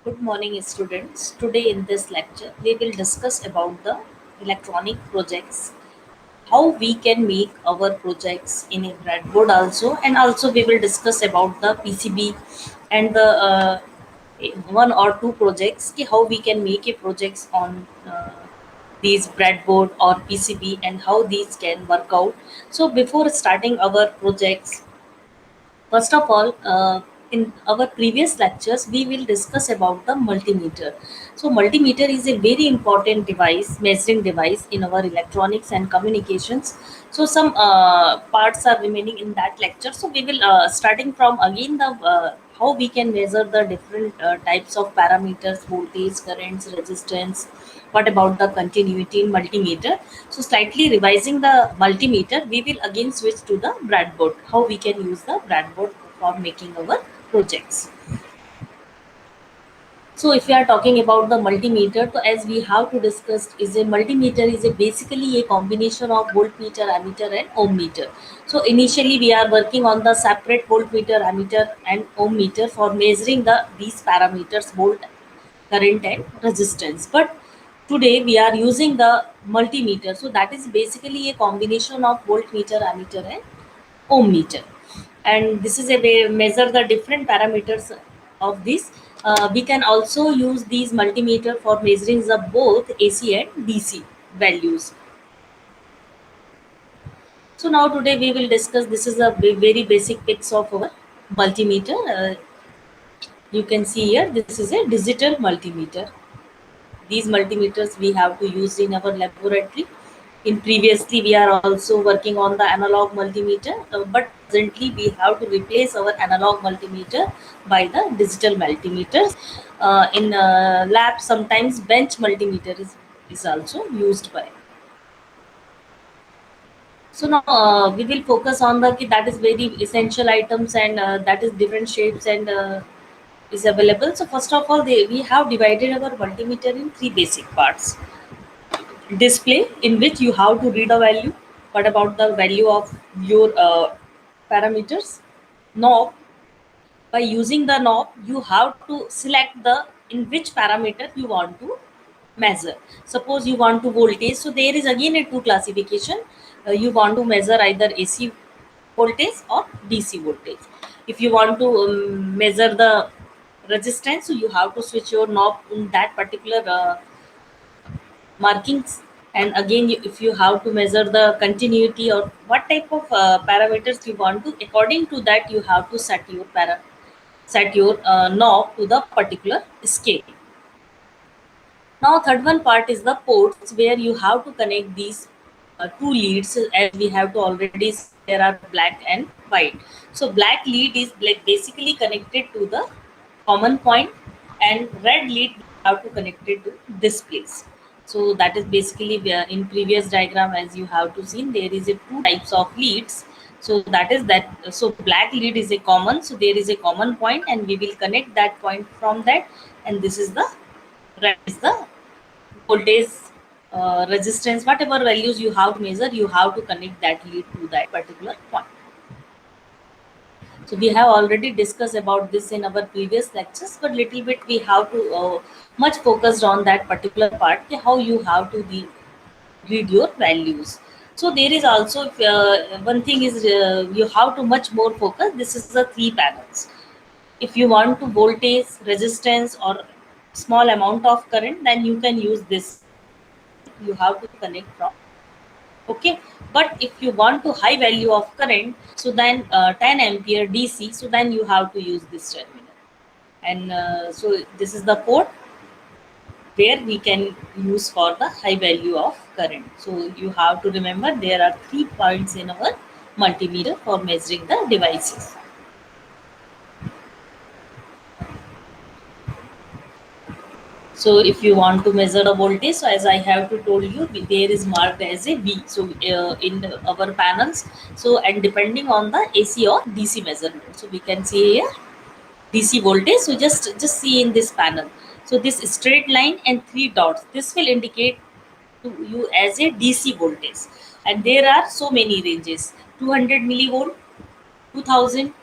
Good morning, students. Today in this lecture, we will discuss about the electronic projects, how we can make our projects in a breadboard also, and also we will discuss about the PCB and the one or two projects, how we can make a projects on these breadboard or PCB and how these can work out. So before starting our projects, first of all, in our previous lectures, we will discuss about the multimeter. So, multimeter is a very important device, measuring device in our electronics and communications. So, some parts are remaining in that lecture. So, we will starting from again the how we can measure the different types of parameters, voltage, currents, resistance. What about the continuity in multimeter? So slightly revising the multimeter, we will again switch to the breadboard. How we can use the breadboard for making our projects. So if we are talking about the multimeter, so as we have to discuss, is a multimeter is a basically a combination of voltmeter, ammeter, and ohm meter. So initially we are working on the separate voltmeter, ammeter, and ohm meter for measuring these parameters, volt, current, and resistance. But today we are using the multimeter, so that is basically a combination of voltmeter, ammeter, and ohm meter, and this is a way measure the different parameters of this. We can also use these multimeter for measuring the both AC and DC values. So now today we will discuss, this is a very basic pics of our multimeter. You can see here, this is a digital multimeter. These multimeters we have to use in our laboratory. In previously we are also working on the analog multimeter, but presently we have to replace our analog multimeter by the digital multimeters. In lab sometimes bench multimeter is also used by. So now we will focus on the that is very essential items, and that is different shapes and is available. So first of all, we have divided our multimeter in three basic parts: display, in which you have to read a value. What about the value of your parameters? Knob, by using the knob you have to select the in which parameter you want to measure. Suppose you want to voltage, so there is again a two classification. You want to measure either AC voltage or DC voltage. If you want to measure the resistance, so you have to switch your knob in that particular markings. And again, if you have to measure the continuity or what type of parameters you want to, according to that you have to set your knob to the particular scale. Now third one part is the ports, where you have to connect these two leads. As we have to already see, there are black and white. So black lead is basically connected to the common point, and red lead we have to connect it to this place. So that is basically in previous diagram, as you have to see, there is a two types of leads. So that is that. So black lead is a common. So there is a common point, and we will connect that point from that. And this is the red is the voltage, resistance, whatever values you have to measure, you have to connect that lead to that particular point. So we have already discussed about this in our previous lectures, but little bit we have to much focused on that particular part, how you have to read your values. So there is also one thing is you have to much more focus. This is the three panels. If you want to voltage, resistance, or small amount of current, then you can use this. You have to connect from. Okay, but if you want to high value of current, so then 10 ampere DC, so then you have to use this terminal. And so this is the port where we can use for the high value of current. So you have to remember there are 3 points in our multimeter for measuring the devices. So if you want to measure the voltage, so as I have to told you, there is marked as a V. So in our panels, so and depending on the AC or DC measurement, so we can see here DC voltage. So just see in this panel. So this straight line and three dots, this will indicate to you as a DC voltage. And there are so many ranges: 200 millivolt, 2000,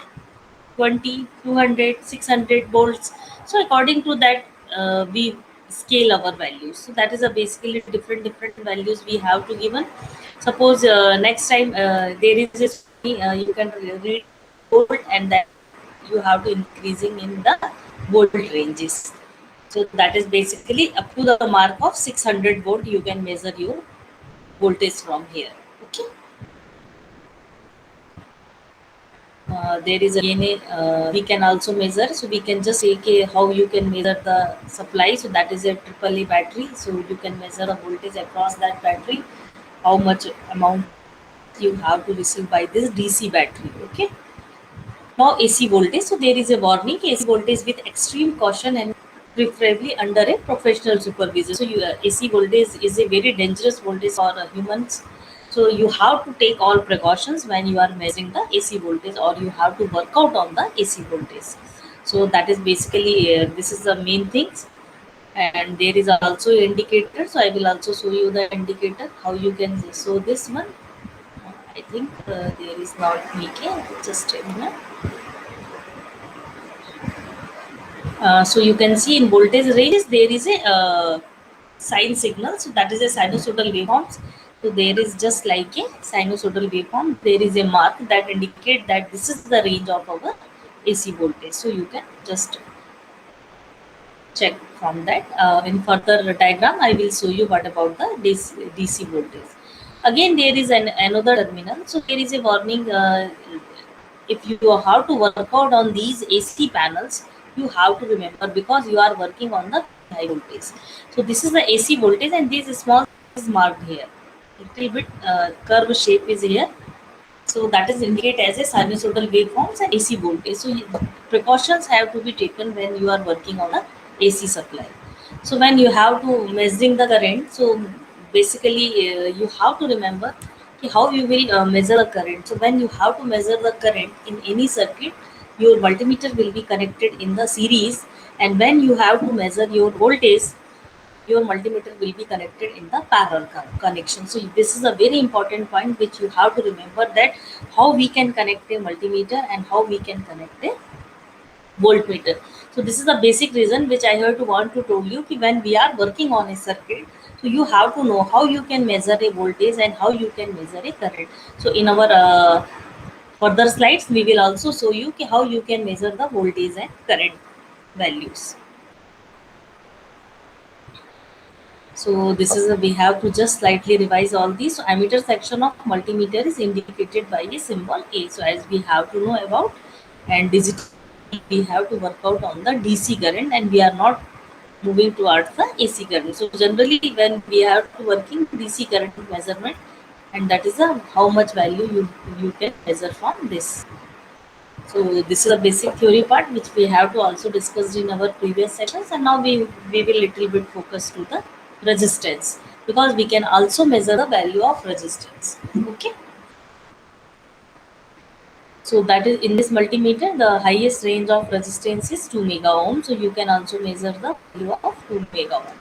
20, 200, 600 volts. So according to that, we scale our values. So that is a basically different values we have to given. Suppose next time there is a story, you can read bold, and then you have to increasing in the bold ranges. So that is basically up to the mark of 600 volt you can measure your voltage from here. Okay. There is again a we can also measure, so we can just say how you can measure the supply. So that is a triple A battery, so you can measure the voltage across that battery, how much amount you have to receive by this DC battery. Okay. Now AC voltage. So there is a warning: AC voltage with extreme caution and preferably under a professional supervision. So AC voltage is a very dangerous voltage for humans. So you have to take all precautions when you are measuring the AC voltage, or you have to work out on the AC voltage. So that is basically this is the main things. And there is also indicator. So I will also show you the indicator how you can show this one. I think there is not making just a minute. So you can see in voltage ranges there is a sine signal. So that is a sinusoidal waveforms. So there is just like a sinusoidal waveform. There is a mark that indicate that this is the range of our AC voltage. So you can just check from that. In further diagram, I will show you what about the DC voltage. Again, there is another terminal. So there is a warning. If you have to work out on these AC panels, you have to remember because you are working on the high voltage. So this is the AC voltage, and this small is marked here. Little bit curve shape is here, so that is indicate as a sinusoidal waveforms and AC voltage. So precautions have to be taken when you are working on a AC supply. So when you have to measuring the current, so basically you have to remember how you will measure the current. So when you have to measure the current in any circuit, your multimeter will be connected in the series, and when you have to measure your voltage, your multimeter will be connected in the parallel connection. So this is a very important point which you have to remember, that how we can connect a multimeter and how we can connect a voltmeter. So this is the basic reason which I have to want to tell you कि when we are working on a circuit, so you have to know how you can measure a voltage and how you can measure a current. So in our further slides we will also show you कि how you can measure the voltage and current values. So this is we have to just slightly revise all these. So ammeter section of multimeter is indicated by a symbol A. So as we have to know about, and digital we have to work out on the DC current, and we are not moving towards the AC current. So generally when we have to working DC current measurement, and that is a how much value you can measure from this. So this is a basic theory part which we have to also discussed in our previous sessions, and now we will little bit focus to the resistance, because we can also measure the value of resistance. Okay. So that is in this multimeter, the highest range of resistance is 2 mega ohm. So you can also measure the value of 2 mega ohm.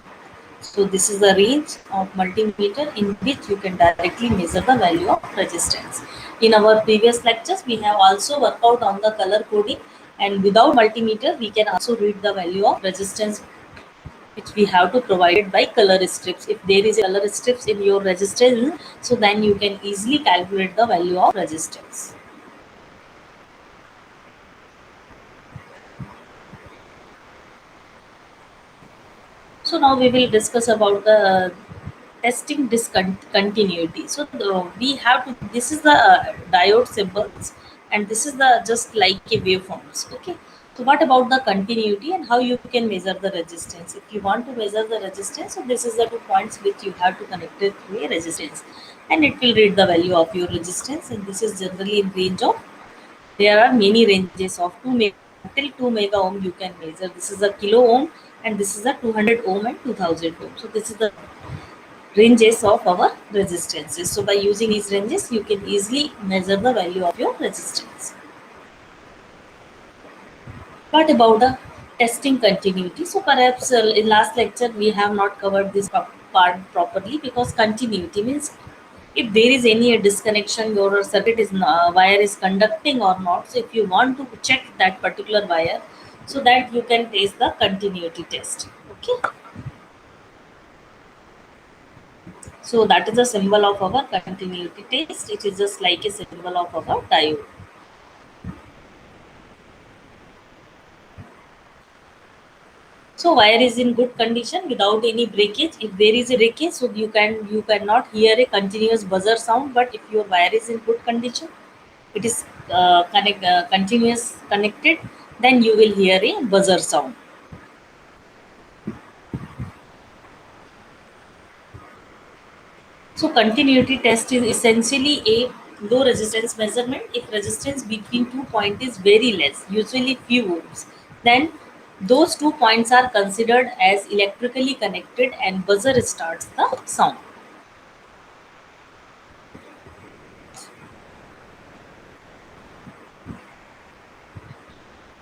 So this is the range of multimeter in which you can directly measure the value of resistance. In our previous lectures, we have also worked out on the color coding, and without multimeter, we can also read the value of resistance which we have to provide it by color strips. If there is a color strips in your resistance, so then you can easily calculate the value of resistance. So now we will discuss about the testing discontinuity. So we have to. This is the diode symbols, and this is the just like a waveforms. Okay. So what about the continuity and how you can measure the resistance? If you want to measure the resistance, so this is the 2 points which you have to connect it to a resistance, and it will read the value of your resistance. And this is generally in range of. There are many ranges of 2 mega till 2 mega ohm you can measure. This is a kilo ohm, and this is a 200 ohm and 2000 ohm. So this is the ranges of our resistances. So by using these ranges, you can easily measure the value of your resistance. What about the testing continuity? So perhaps in last lecture we have not covered this part properly, because continuity means if there is any disconnection, your circuit is wire is conducting or not. So if you want to check that particular wire, so that you can test the continuity test. Okay, so that is the symbol of our continuity test. It is just like a symbol of our diode. So wire is in good condition without any breakage. If there is a breakage, so you cannot hear a continuous buzzer sound. But if your wire is in good condition, it is continuous connected, then you will hear a buzzer sound. So continuity test is essentially a low resistance measurement. If resistance between 2 points is very less, usually few ohms, then those 2 points are considered as electrically connected and buzzer starts the sound.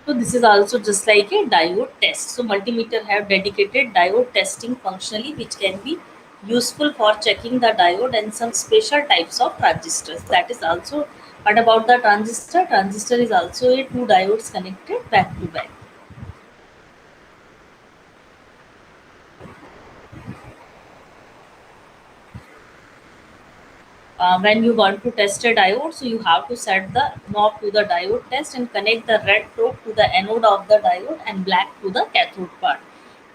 So this is also just like a diode test. So multimeter have dedicated diode testing functionally, which can be useful for checking the diode and some special types of transistors. That is also, what about the transistor? Transistor is also a two diodes connected back to back. When you want to test a diode, so you have to set the knob to the diode test and connect the red probe to the anode of the diode and black to the cathode part.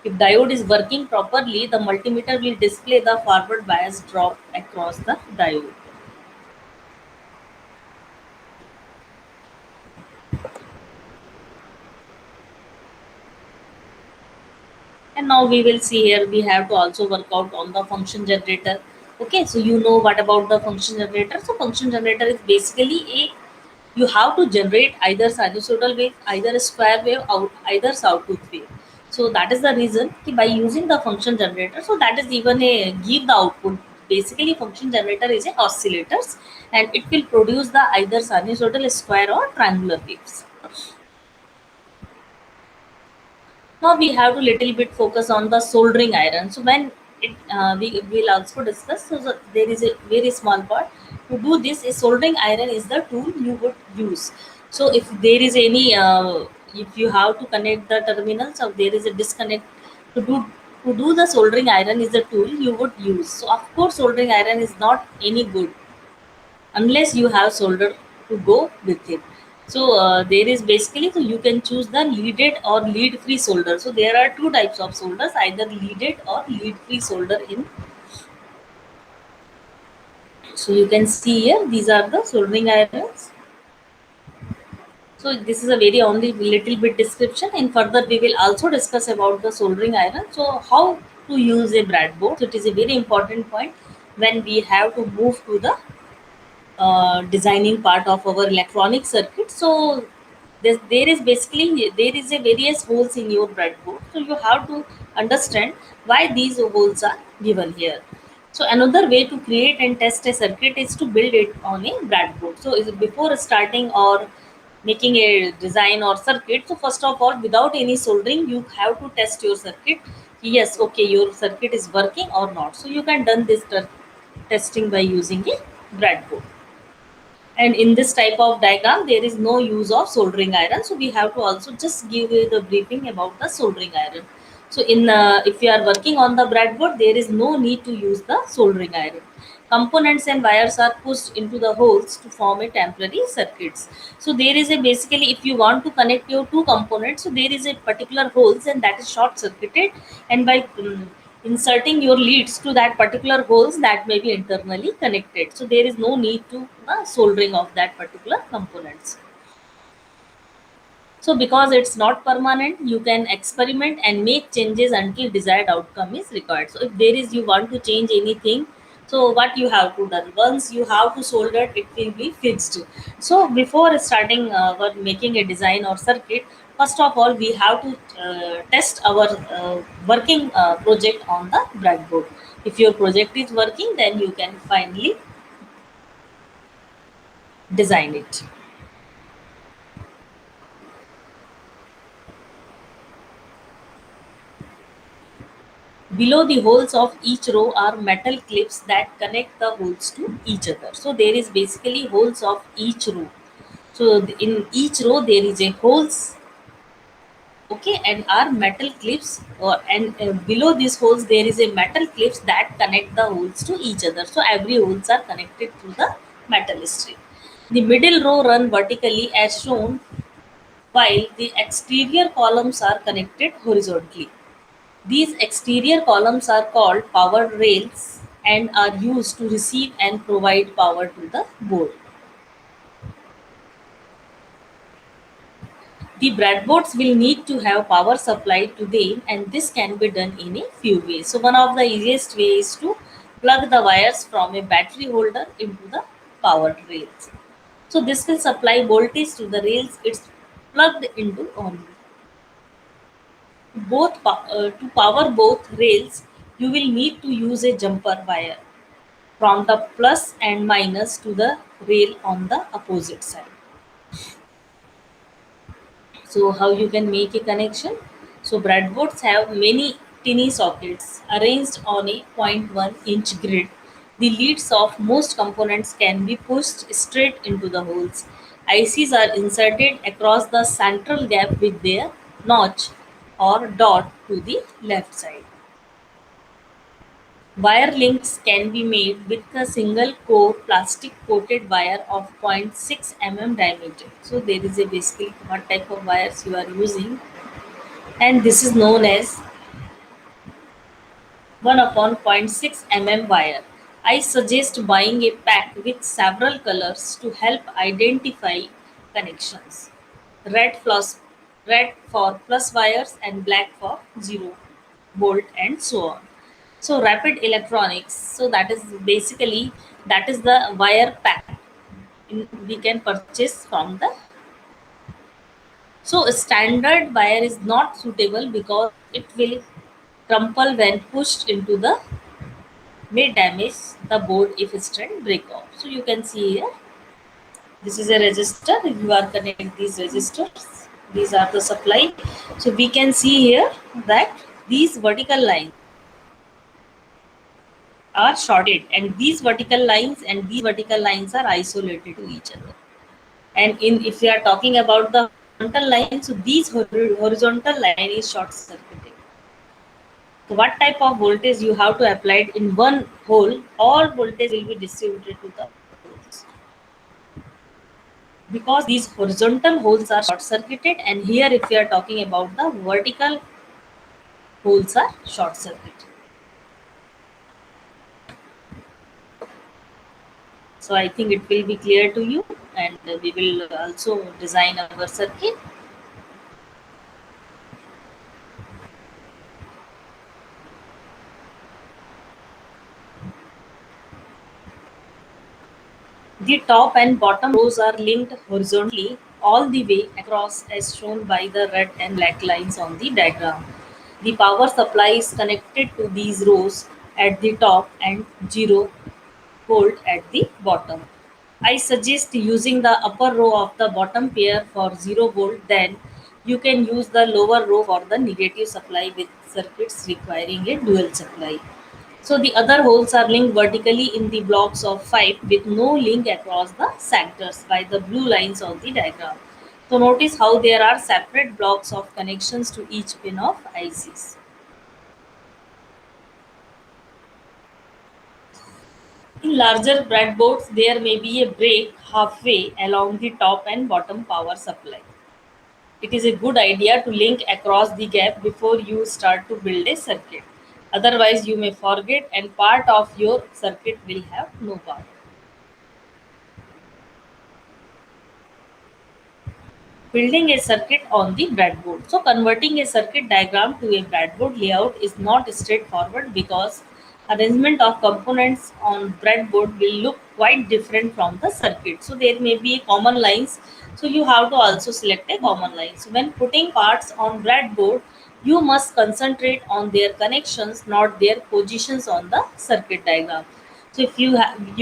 If diode is working properly, the multimeter will display the forward bias drop across the diode. And now we will see here we have to also work out on the function generator. Okay, so you know what about the function generator. So function generator is basically a, you have to generate either sinusoidal wave, either a square wave, or either sawtooth wave. So that is the reason कि by using the function generator, so that is even a give the output. Basically function generator is a oscillators, and it will produce the either sinusoidal, square or triangular waves. Now we have to little bit focus on the soldering iron. So when we will also discuss. So there is a very small part. To do this, a soldering iron is the tool you would use. So if there is any, if you have to connect the terminals, or there is a disconnect, to do the soldering iron is the tool you would use. So of course, soldering iron is not any good unless you have solder to go with it. So there is basically, so you can choose the leaded or lead free solder. So there are two types of solders, either leaded or lead free solder in. So you can see here these are the soldering irons. So this is a very only little bit description, and further we will also discuss about the soldering iron. So how to use a breadboard. So it is a very important point when we have to move to the designing part of our electronic circuit. So there is basically there is a various holes in your breadboard. So you have to understand why these holes are given here. So another way to create and test a circuit is to build it on a breadboard. So is before starting or making a design or circuit, so first of all, without any soldering, you have to test your circuit. Yes, okay, your circuit is working or not. So you can done this testing by using a breadboard. And in this type of diagram, there is no use of soldering iron. So we have to also just give you the briefing about the soldering iron. So in if you are working on the breadboard, there is no need to use the soldering iron. Components and wires are pushed into the holes to form a temporary circuits. So there is a basically, if you want to connect your two components, so there is a particular holes and that is short circuited, and by inserting your leads to that particular holes, that may be internally connected. So there is no need to soldering of that particular components. So because it's not permanent, you can experiment and make changes until desired outcome is required. So if there is you want to change anything, so what you have to done, once you have to solder, it will be fixed. So before starting or making a design or circuit, first of all we have to test our working project on the breadboard. If your project is working, then you can finally design it. Below the holes of each row are metal clips that connect the holes to each other. So there is basically holes of each row. So in each row there is a holes okay, and are metal clips, and below these holes there is a metal clips that connect the holes to each other, so every holes are connected through the metal string. The middle row run vertically as shown, while the exterior columns are connected horizontally. These exterior columns are called power rails and are used to receive and provide power to the board. The breadboards will need to have power supplied to them, and this can be done in a few ways. So one of the easiest ways is to plug the wires from a battery holder into the power rails. So this will supply voltage to the rails it's plugged into only. To power both rails, you will need to use a jumper wire from the plus and minus to the rail on the opposite side. So how you can make a connection? So breadboards have many tiny sockets arranged on a zero point 0.1 inch grid. The leads of most components can be pushed straight into the holes. ICs are inserted across the central gap with their notch or dot to the left side. Wire links can be made with a single core plastic coated wire of 0.6 mm diameter. So there is a basically what type of wires you are using, and this is known as 1 upon 0.6 mm wire. I suggest buying a pack with several colors to help identify connections. Red plus red for plus wires and black for zero volt and so on. So rapid electronics. So that is basically that is the wire pack we can purchase from the. So a standard wire is not suitable because it will crumple when pushed into the may damage the board if strand break off. So you can see here this is a resistor. If you are connecting these resistors, these are the supply. So we can see here that these vertical lines are shorted, and these vertical lines and these vertical lines are isolated to each other. And in if we are talking about the horizontal line, so these horizontal line is short circuited. So what type of voltage you have to apply it in one hole, all voltage will be distributed to the holes, because these horizontal holes are short circuited, and here if we are talking about the vertical holes are short circuited. So I think it will be clear to you, and we will also design our circuit. The top and bottom rows are linked horizontally all the way across as shown by the red and black lines on the diagram. The power supply is connected to these rows at the top and 0 volt at the bottom. I suggest using the upper row of the bottom pair for 0 volt, then you can use the lower row for the negative supply with circuits requiring a dual supply. So the other holes are linked vertically in the blocks of 5 with no link across the sectors by the blue lines on the diagram. So notice how there are separate blocks of connections to each pin of ICs. In larger breadboards, there may be a break halfway along the top and bottom power supply. It is a good idea to link across the gap before you start to build a circuit. Otherwise, you may forget and part of your circuit will have no power. Building a circuit on the breadboard. So converting a circuit diagram to a breadboard layout is not straightforward because arrangement of components on breadboard will look quite different from the circuit. So there may be common lines. So you have to also select a common line. So when putting parts on breadboard, you must concentrate on their connections, not their positions on the circuit diagram. So if you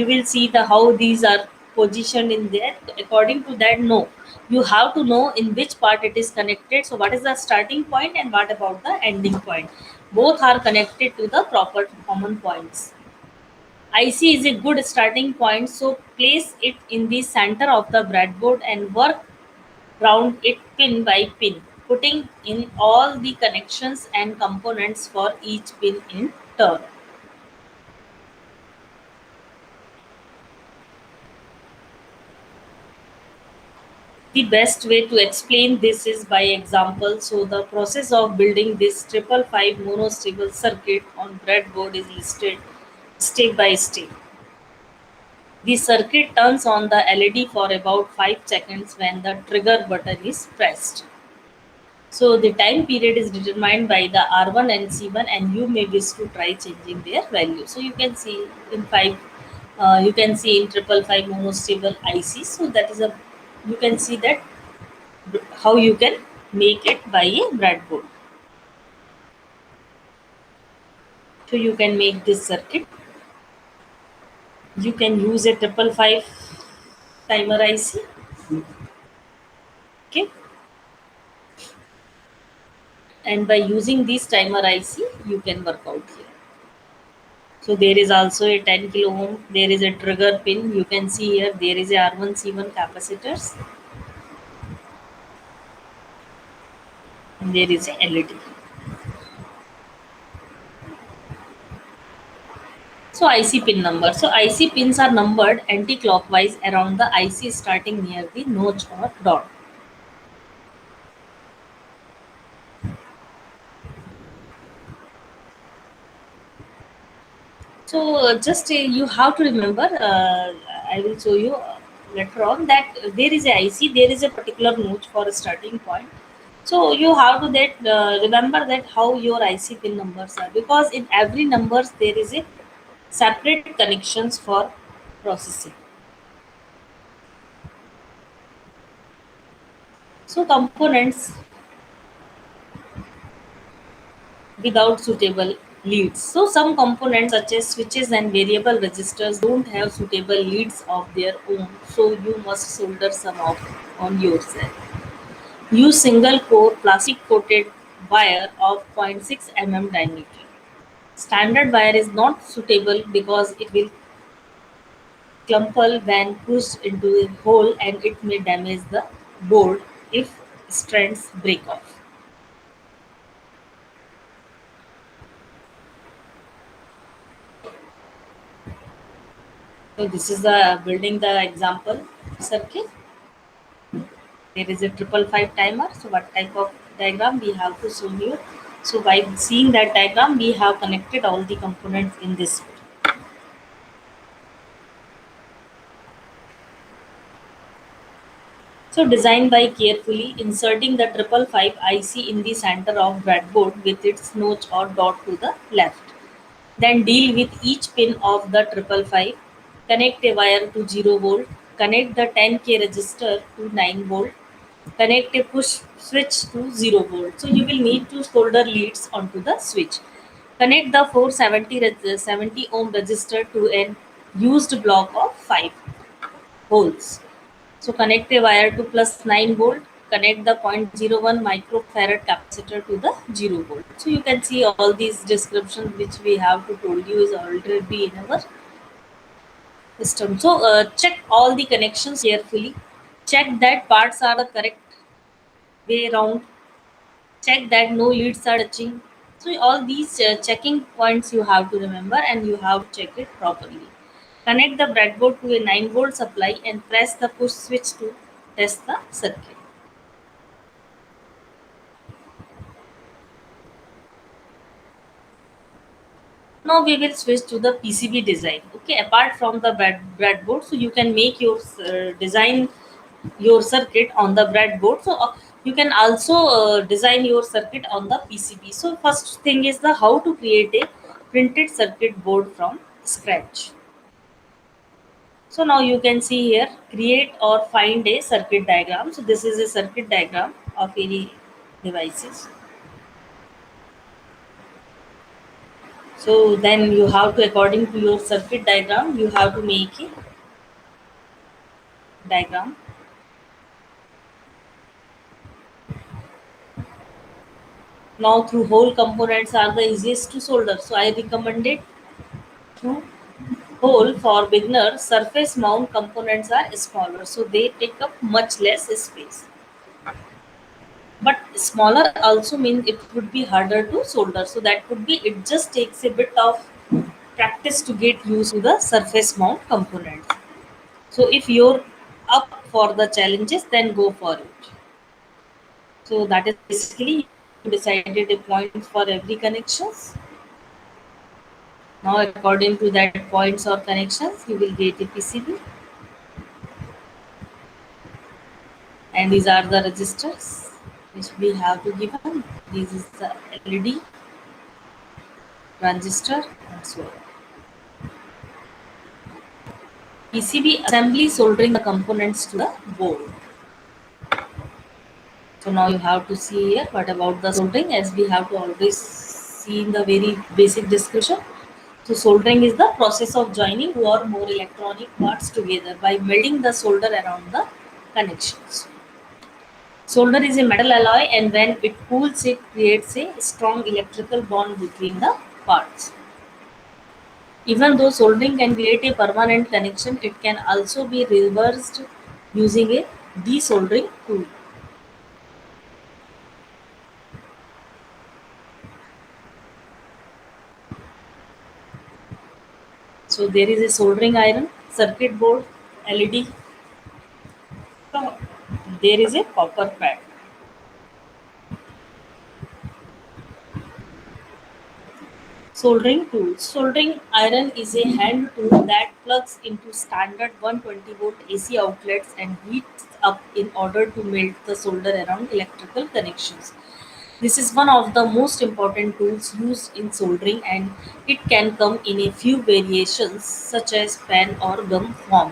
will see the how these are positioned in there according to that. No, you have to know in which part it is connected. So what is the starting point and what about the ending point? Both are connected to the proper common points. IC is a good starting point, so place it in the center of the breadboard and work round it pin by pin. putting in all the connections and components for each pin in turn. The best way to explain this is by example. So the process of building this 555 monostable circuit on breadboard is listed step by step. The circuit turns on the LED for about 5 seconds when the trigger button is pressed. So the time period is determined by the R1 and C1, and you may wish to try changing their value. So you can see in you can see in 555 monostable IC. So that is a, you can see that how you can make it by a breadboard. So you can make this circuit. You can use a 555 timer IC. Okay, and by using this timer IC, you can work out here. So there is also a 10 kilo ohm. There is a trigger pin. You can see here there is a R1 C1 capacitors, and there is a LED. So IC pin number. So IC pins are numbered anti-clockwise around the IC starting near the notch or dot. So just you have to remember. I will show you later on that there is a IC. There is a particular notch for a starting point. So you have to that remember that how your IC pin numbers are, because in every numbers there is a separate connections for processing. So components without suitable leads. So some components such as switches and variable resistors don't have suitable leads of their own. So you must solder some of on yourself. Use single core plastic coated wire of 0.6 mm diameter. Standard wire is not suitable because it will crumple when pushed into a hole, and it may damage the board if strands break off. So this is the building the example circuit. There is a 555 timer. So what type of diagram we have to show you? So by seeing that diagram, we have connected all the components in this way. So design by carefully inserting the 555 IC in the center of breadboard with its notch or dot to the left. Then deal with each pin of the 555. Connect a wire to 0 volt. Connect the 10K resistor to 9 volt. Connect a push switch to 0 volt. So you will need to solder leads onto the switch. Connect the 70 ohm resistor to an used block of 5 volts. So connect a wire to plus 9 volt. Connect the zero point zero 0.01 microfarad capacitor to the 0 volt. So you can see all these descriptions which we have to told you is already in our system. So check all the connections carefully. Check that parts are the correct way around. Check that no leads are touching. So all these checking points you have to remember, and you have to check it properly. Connect the breadboard to a 9 volt supply and press the push switch to test the circuit. Now we will switch to the PCB design. Okay, apart from the breadboard, so you can make your design your circuit on the breadboard. So you can also design your circuit on the PCB. So first thing is the how to create a printed circuit board from scratch. So now you can see here create or find a circuit diagram. So this is a circuit diagram of any devices. So then you have to, according to your circuit diagram, you have to make a diagram. Now through hole components are the easiest to solder. So I recommend it through hole for beginners. Surface mount components are smaller, so they take up much less space. But smaller also means it would be harder to solder. So that could be, it just takes a bit of practice to get used to the surface mount component. So if you're up for the challenges, then go for it. So that is basically you decided a point for every connections. Now according to that points or connections, you will get a PCB, and these are the registers which we have to given. This is the LED, transistor, and so on. PCB assembly, soldering the components to the board. So now you have to see here what about the soldering, as we have to always see in the very basic description. So soldering is the process of joining two or more electronic parts together by melting the solder around the connections. Solder is a metal alloy, and when it cools it creates a strong electrical bond between the parts. Even though soldering can create a permanent connection, it can also be reversed using a desoldering tool. So there is a soldering iron, circuit board, LED. So there is a copper pad. Soldering tools. Soldering iron is a hand tool that plugs into standard 120-volt AC outlets and heats up in order to melt the solder around electrical connections. This is one of the most important tools used in soldering, and it can come in a few variations such as pen or gum form.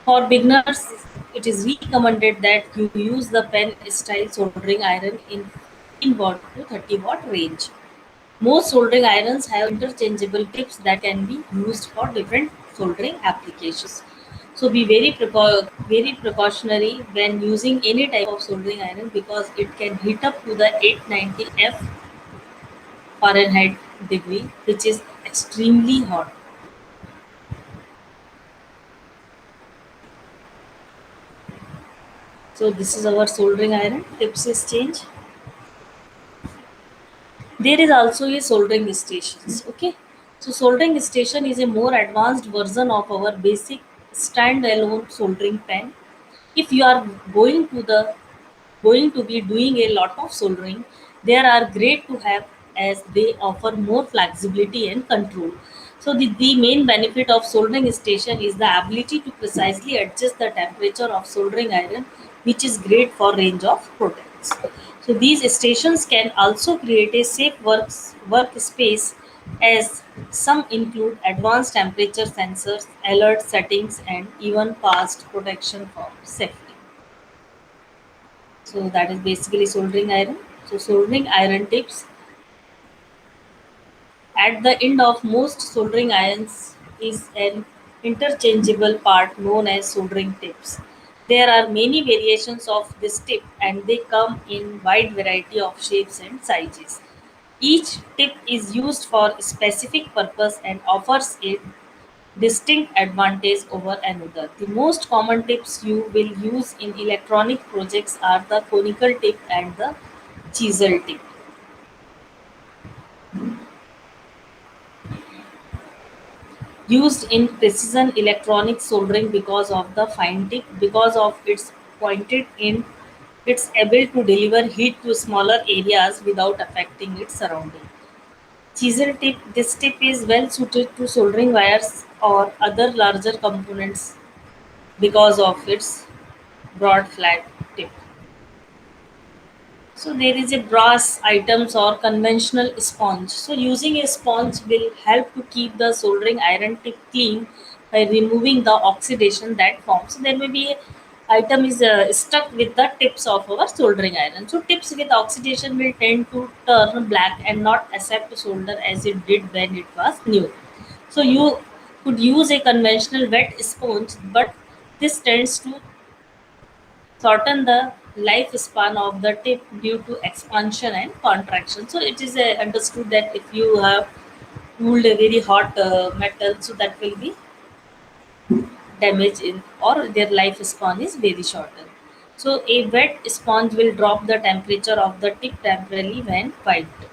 For beginners, it is recommended that you use the pen style soldering iron in 15-watt to 30-watt range. Most soldering irons have interchangeable tips that can be used for different soldering applications. So be very precautionary when using any type of soldering iron, because it can heat up to the 890 F Fahrenheit degree, which is extremely hot. So this is our soldering iron tips exchange. There is also a soldering stations. Okay, so soldering station is a more advanced version of our basic standalone soldering pen. If you are going to the going to be doing a lot of soldering, they are great to have as they offer more flexibility and control. So the main benefit of soldering station is the ability to precisely adjust the temperature of soldering iron, which is great for range of products. So these stations can also create a safe workspace, as some include advanced temperature sensors, alert settings, and even past protection for safety. So that is basically soldering iron. So soldering iron tips. At the end of most soldering irons is an interchangeable part known as soldering tips. There are many variations of this tip, and they come in wide variety of shapes and sizes. Each tip is used for a specific purpose and offers a distinct advantage over another. The most common tips you will use in electronic projects are the conical tip and the chisel tip. Used in precision electronic soldering because of the fine tip, because of its pointed end, it's able to deliver heat to smaller areas without affecting its surrounding. Chisel tip, this tip is well suited to soldering wires or other larger components because of its broad flat tip. So there is a brass items or conventional sponge. So using a sponge will help to keep the soldering iron tip clean by removing the oxidation that forms. So there may be a item is stuck with the tips of our soldering iron. So tips with oxidation will tend to turn black and not accept solder as it did when it was new. So you could use a conventional wet sponge, but this tends to shorten the lifespan of the tip due to expansion and contraction. So it is understood that if you have cooled a very hot metal, so that will be damaged in, or their lifespan is very shortened. So a wet sponge will drop the temperature of the tip temporarily when wiped.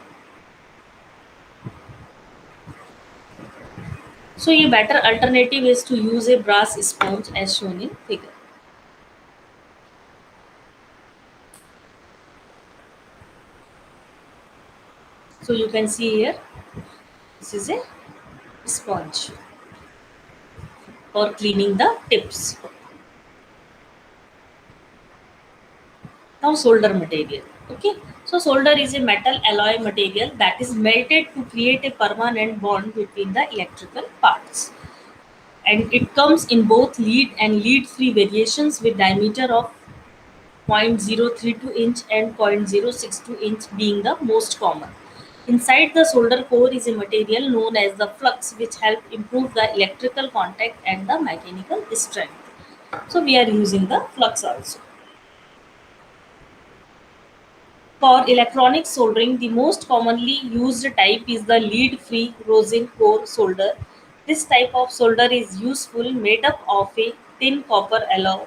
So a better alternative is to use a brass sponge as shown in figure. So you can see here, this is a sponge for cleaning the tips. Now solder material. Okay. So solder is a metal alloy material that is melted to create a permanent bond between the electrical parts. And it comes in both lead and lead free variations with diameter of 0.032 inch and 0.062 inch being the most common. Inside the solder core is a material known as the flux which help improve the electrical contact and the mechanical strength. So we are using the flux also. For electronic soldering, the most commonly used type is the lead-free rosin core solder. This type of solder is useful made up of a thin copper alloy.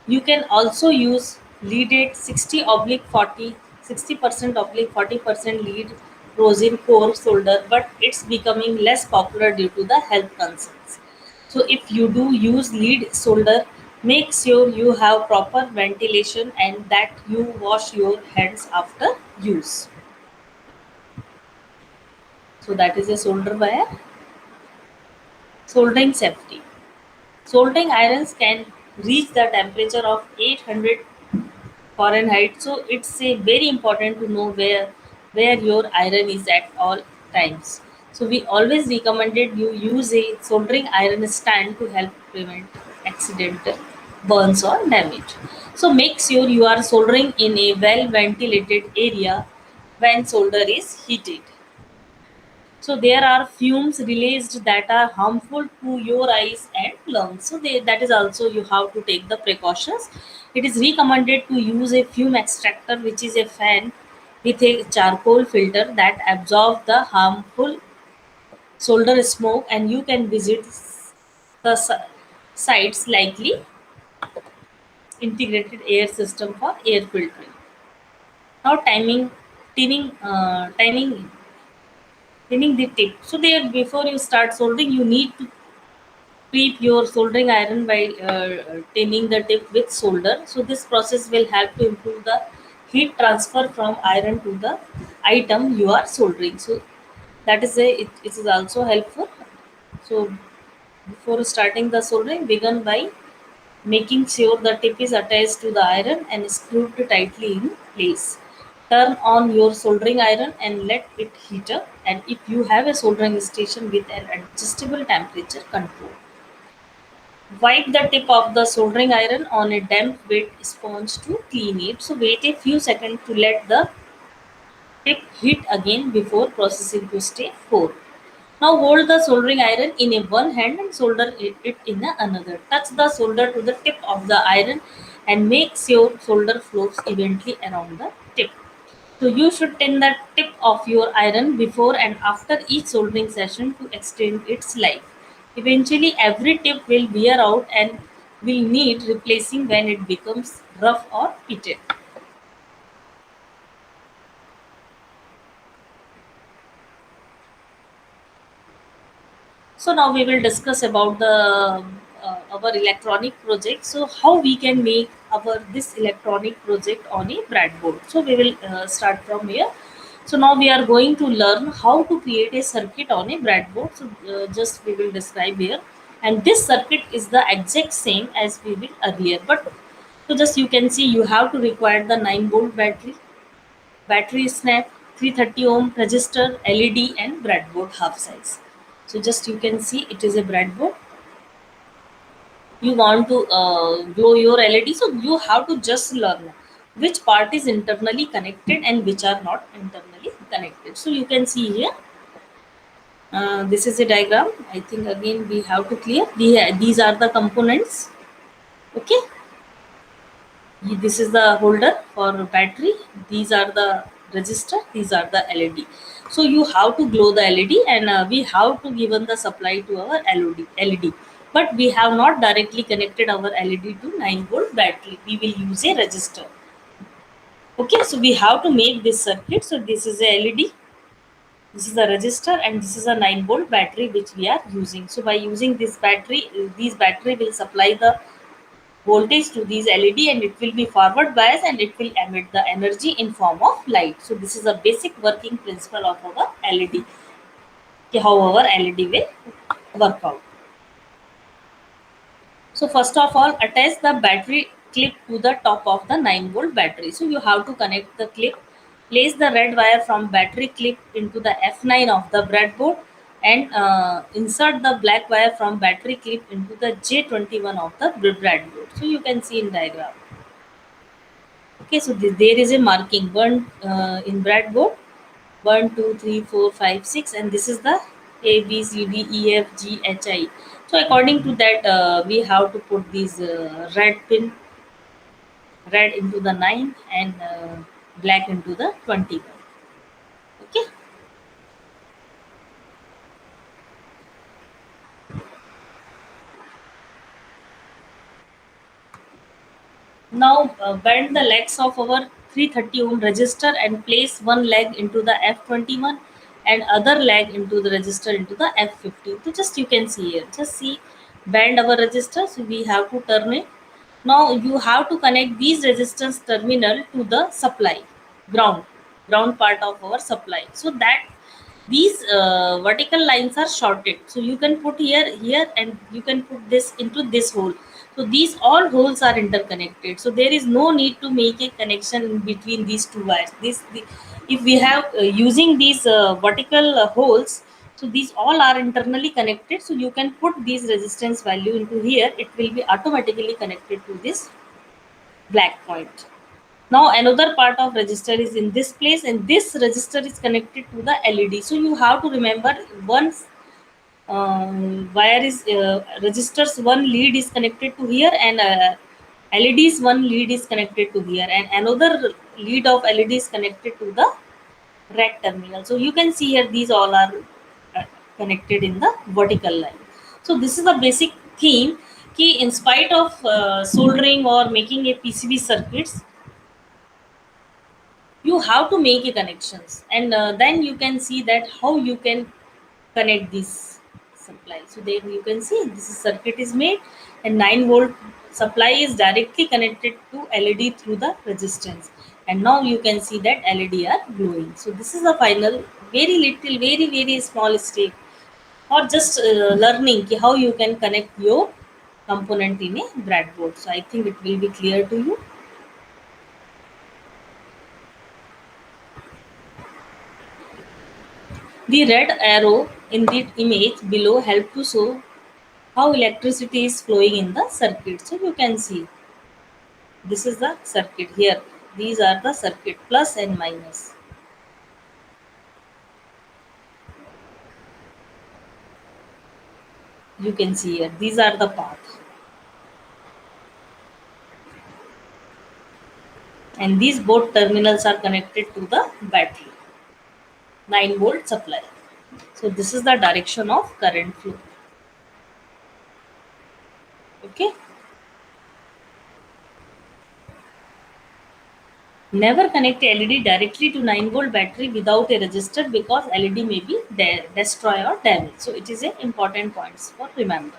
You can also use leaded 60 oblique 40, 60% oblique 40% lead rosin core solder, but it's becoming less popular due to the health concerns. So if you do use lead solder, make sure you have proper ventilation and that you wash your hands after use. So that is a solder wire. Soldering safety. Soldering irons can reach the temperature of 800 Fahrenheit. So it's a very important to know where your iron is at all times. So we always recommended you use a soldering iron stand to help prevent accidental burns or damage. So make sure you are soldering in a well ventilated area when solder is heated. So there are fumes released that are harmful to your eyes and lungs. So that is also you have to take the precautions. It is recommended to use a fume extractor, which is a fan with a charcoal filter that absorbs the harmful solder smoke, and you can visit the sites likely integrated air system for air filtering. Now timing the tip. So there, before you start soldering, you need to prep your soldering iron by tinning the tip with solder. So this process will help to improve the heat transfer from iron to the item you are soldering. So that is it is also helpful. So before starting the soldering, begin by making sure the tip is attached to the iron and screwed tightly in place. Turn on your soldering iron and let it heat up. And if you have a soldering station with an adjustable temperature control, wipe the tip of the soldering iron on a damp wet sponge to clean it. So wait a few seconds to let the tip heat again before processing to step 4. Now hold the soldering iron in a one hand and solder it in the another. Touch the solder to the tip of the iron and make sure solder flows evenly around the tip. So you should tin the tip of your iron before and after each soldering session to extend its life. Eventually every tip will wear out and will need replacing when it becomes rough or pitted. So now we will discuss about the our electronic project. So how we can make our this electronic project on a breadboard. So we will start from here. So now we are going to learn how to create a circuit on a breadboard. So just we will describe here, and this circuit is the exact same as we will earlier. But so just you can see you have to require the 9 volt battery snap, 330 ohm resistor, LED, and breadboard half size. So just you can see it is a breadboard. You want to glow your LED, so you have to just learn which part is internally connected and which are not internally connected. So you can see here, this is a diagram. I think again we have to clear. These are the components. Okay, this is the holder for battery, these are the resistor, these are the LED. So you have to glow the LED, and we have to given the supply to our LED. but we have not directly connected our LED to 9-volt battery. We will use a resistor. Okay, so we have to make this circuit. So this is a LED, this is a resistor, and this is a 9-volt battery which we are using. So by using this battery, these battery will supply the voltage to these LED, and it will be forward bias and it will emit the energy in form of light. So this is a basic working principle of our LED, how our LED will work out. So first of all, attach the battery clip to the top of the 9-volt battery. So you have to connect the clip. Place the red wire from battery clip into the F9 of the breadboard, and insert the black wire from battery clip into the J21 of the breadboard. So you can see in diagram. Okay, so there is a marking one in breadboard, 1, 2, 3, 4, 5, 6, and this is the ABCDEFGHI. So according to that, we have to put these red into the 9, and black into the 21. Okay. Now bend the legs of our 330 ohm resistor and place one leg into the F21 and other leg into the resistor into the F15. So just you can see here. Just see, bend our resistor. So we have to turn it. Now you have to connect these resistance terminal to the supply, ground, ground part of our supply. So that these vertical lines are shorted. So you can put here, and you can put this into this hole. So these all holes are interconnected, so there is no need to make a connection in between these two wires. If we have using these vertical holes, so these all are internally connected, so you can put these resistance value into here, it will be automatically connected to this black point. Now another part of register is in this place, and this register is connected to the LED. So you have to remember, once wire is registers one lead is connected to here, and LED's one lead is connected to here, and another lead of LED is connected to the red terminal. So you can see here these all are uh, connected in the vertical line. So this is the basic theme. Key, in spite of soldering or making a PCB circuits, you have to make a connections, and then you can see that how you can connect this supply. So there you can see this circuit is made, and 9-volt supply is directly connected to LED through the resistance, and now you can see that LED are glowing. So this is the final, very little, very small step, or just learning how you can connect your component in a breadboard. So I think it will be clear to you. The red arrow in the image below help to show how electricity is flowing in the circuit. So you can see this is the circuit here. These are the circuit plus and minus. You can see here these are the path, and these both terminals are connected to the battery 9-volt supply. So this is the direction of current flow. Okay. Never connect a LED directly to 9-volt battery without a resistor, because LED may be destroyed or damaged. So it is an important points for remember.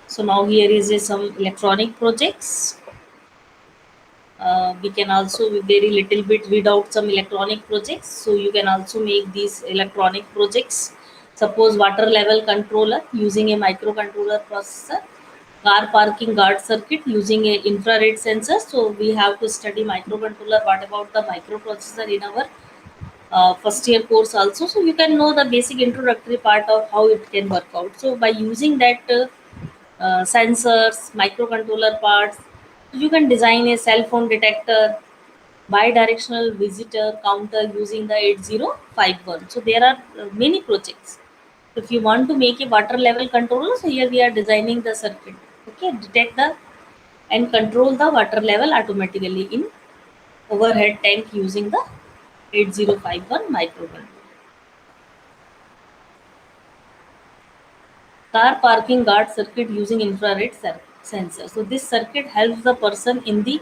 So now here is some electronic projects. We can also very little bit read out some electronic projects. So you can also make these electronic projects. Suppose water level controller using a microcontroller processor, car parking guard circuit using a infrared sensor. So we have to study microcontroller. What about the microprocessor in our first year course also? So you can know the basic introductory part of how it can work out. So by using that sensors, microcontroller parts, you can design a cell phone detector, bi-directional visitor counter using the 8051. So there are many projects. If you want to make a water level controller, so here we are designing the circuit. Okay, detect the and control the water level automatically in overhead tank using the 8051 microcontroller. Car parking guard circuit using infrared sensor. So this circuit helps the person in the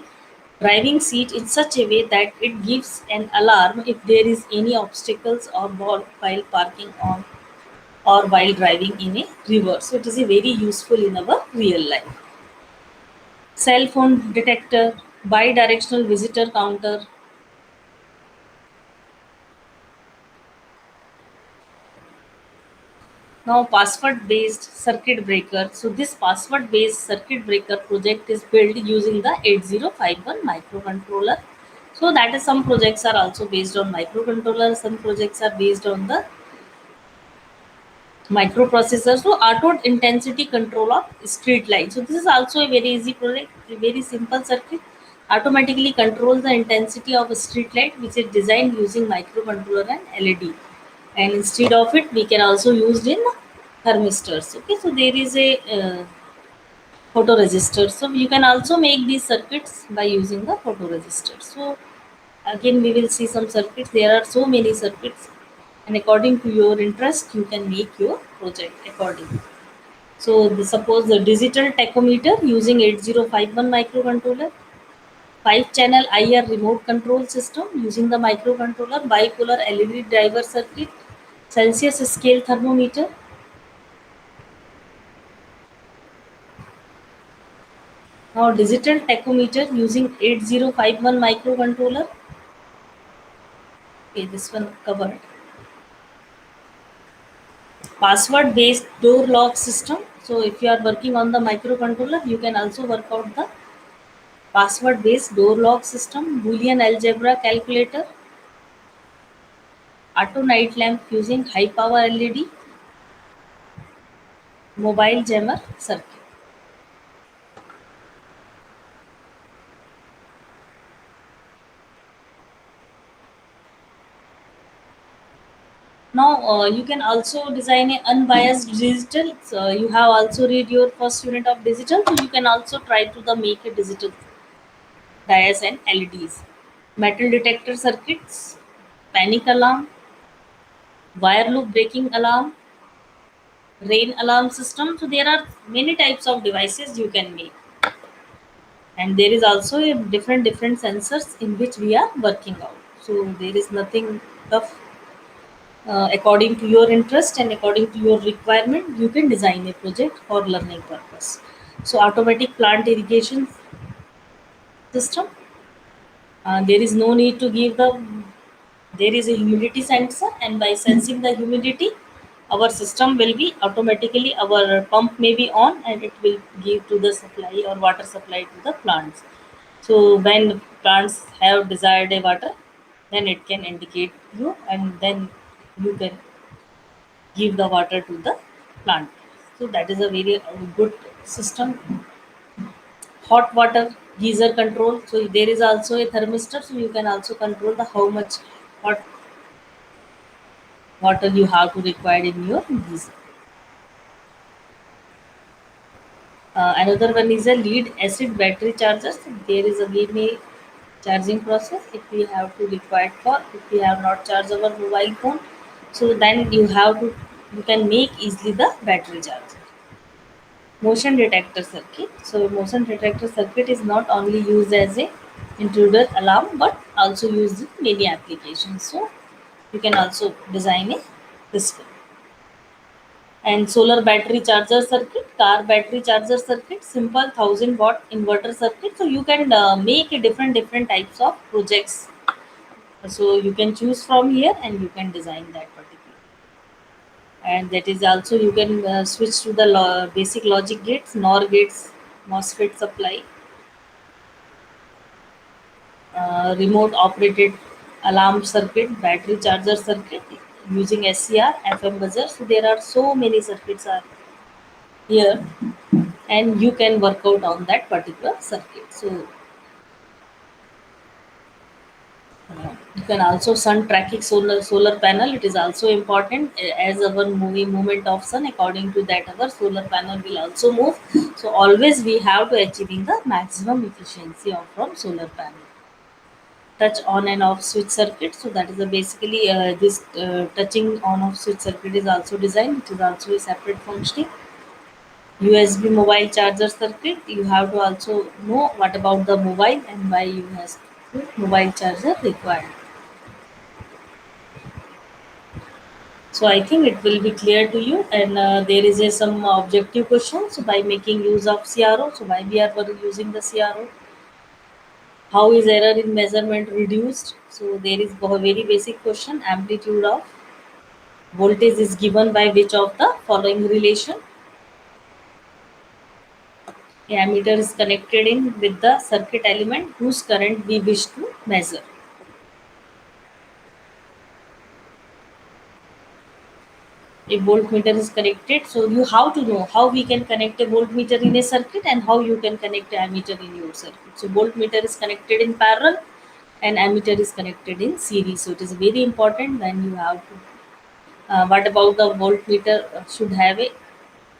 driving seat in such a way that it gives an alarm if there is any obstacles or wall while parking on or while driving in a reverse. So it is a very useful in our real life. Cell phone detector, bi-directional visitor counter. Now password based circuit breaker. So this password based circuit breaker project is built using the 8051 microcontroller. So that is some projects are also based on microcontroller, some projects are based on the microprocessor. So auto intensity control of street light. So this is also a very easy project, a very simple circuit. Automatically controls the intensity of a street light which is designed using microcontroller and LED. And instead of it, we can also use in thermistors. Okay, so there is a photoresistor. So you can also make these circuits by using the photoresistor. So again, we will see some circuits. There are so many circuits, and according to your interest, you can make your project accordingly. So suppose the digital tachometer using 8051 microcontroller, 5-channel IR remote control system using the microcontroller, bipolar LED driver circuit, Celsius scale thermometer. Now digital tachometer using 8051 microcontroller. Okay, this one covered. Password based door lock system. So if you are working on the microcontroller, you can also work out the password based door lock system, Boolean algebra calculator, auto night lamp using high power LED, mobile jammer circuit. Now you can also design a unbiased digital. So you have also read your first unit of digital, so you can also try to the make a digital diodes and LEDs. Metal detector circuits, panic alarm, wire loop breaking alarm, rain alarm system. So there are many types of devices you can make, and there is also a different sensors in which we are working out. So there is nothing tough. According to your interest and according to your requirement, you can design a project for learning purpose. So automatic plant irrigation system. There is no need to give the. There is a humidity sensor, and by sensing the humidity, our system will be automatically, our pump may be on, and it will give to the supply or water supply to the plants. So when plants have desired a water, then it can indicate you, and then you can give the water to the plant. So that is a very good system. Hot water geyser control. So there is also a thermistor, so you can also control the how much hot water you have to require in your geyser. Another one is a lead acid battery charger. So there is again a charging process if we have to require for if we have not charged our mobile phone. So then you can make easily the battery charger. Motion detector circuit. So motion detector circuit is not only used as a intruder alarm but also used in many applications. So you can also design a this one. And solar battery charger circuit, car battery charger circuit, simple 1000-watt inverter circuit. So you can make a different types of projects. So you can choose from here and you can design that particular. And that is also you can switch to the basic logic gates, NOR gates, MOSFET supply, remote operated alarm circuit, battery charger circuit using SCR, FM buzzer. So there are so many circuits are here, and you can work out on that particular circuit. So you can also sun tracking solar panel. It is also important as our movie movement of sun. According to that, our solar panel will also move. So always we have to achieving the maximum efficiency of from solar panel. touch on and off switch circuit. So that is a basically this touching on off switch circuit is also designed. It is also a separate functioning. USB mobile charger circuit. You have to also know what about the mobile and why you has mobile charger required. So I think it will be clear to you. And there is a some objective questions by making use of CRO. So why we are using the CRO? How is error in measurement reduced? So there is a very basic question. Amplitude of voltage is given by which of the following relation? A ammeter is connected in with the circuit element whose current we wish to measure. A voltmeter is connected. So you have to know how we can connect a voltmeter in a circuit and how you can connect a ammeter in your circuit. So voltmeter is connected in parallel and ammeter is connected in series. So it is very important when you have to. What about the voltmeter should have a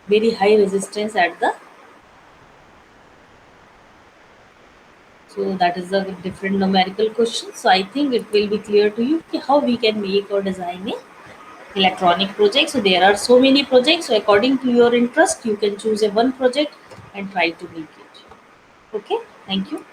very high resistance at the, so that is a different numerical question. So I think it will be clear to you how we can make or design a electronic project. So there are so many projects. So according to your interest, you can choose a one project and try to make it. Okay. Thank you.